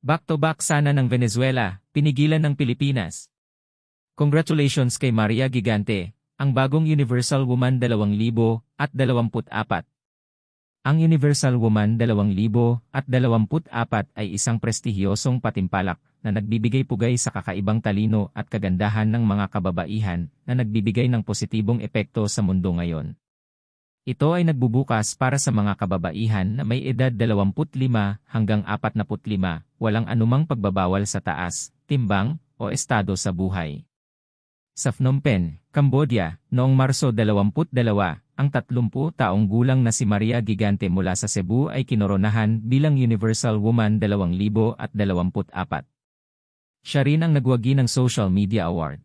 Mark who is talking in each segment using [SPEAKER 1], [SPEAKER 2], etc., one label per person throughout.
[SPEAKER 1] Back-to-back sana ng Venezuela, pinigilan ng Pilipinas. Congratulations kay Maria Gigante, ang bagong Universal Woman 2024. Ang Universal Woman 2024 ay isang prestihiyosong patimpalak na nagbibigay pugay sa kakaibang talino at kagandahan ng mga kababaihan na nagbibigay ng positibong epekto sa mundo ngayon. Ito ay nagbubukas para sa mga kababaihan na may edad 25 hanggang 45, walang anumang pagbabawal sa taas, timbang, o estado sa buhay. Sa Phnom Penh, Cambodia, noong Marso 22, ang 30 taong gulang na si Maria Gigante mula sa Cebu ay kinoronahan bilang Universal Woman 2024. Siya rin ang nagwagi ng Social Media Award.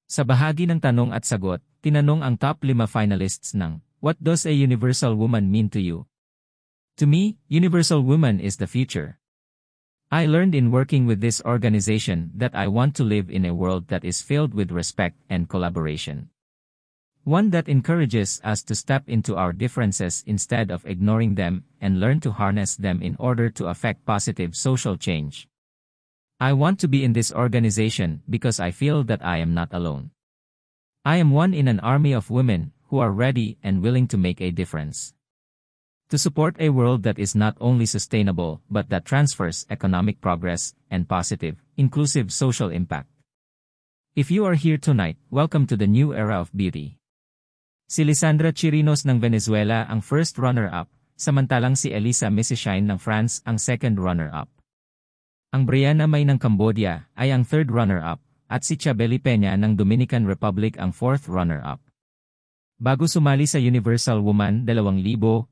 [SPEAKER 1] Sa bahagi ng tanong at sagot, tinanong ang top 5 finalists ng "What does a universal woman mean to you?" To me, universal woman is the future. I learned in working with this organization that I want to live in a world that is filled with respect and collaboration. One that encourages us to step into our differences instead of ignoring them and learn to harness them in order to affect positive social change. I want to be in this organization because I feel that I am not alone. I am one in an army of women who are ready and willing to make a difference. To support a world that is not only sustainable but that transfers economic progress and positive, inclusive social impact. If you are here tonight, welcome to the new era of beauty. Si Lisandra Chirinos ng Venezuela ang first runner-up, samantalang si Elisa Messishine ng France ang second runner-up. Ang Brianna May ng Cambodia ay ang third runner-up, at si Chabeli Peña ng Dominican Republic ang fourth runner-up. Bago sumali sa Universal Woman 2024,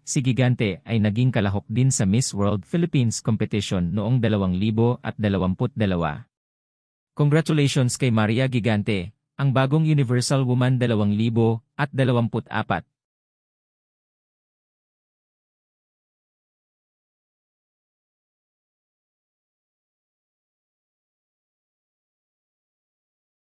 [SPEAKER 1] si Gigante ay naging kalahok din sa Miss World Philippines competition noong 2022. Congratulations kay Maria Gigante, ang bagong Universal Woman 2024.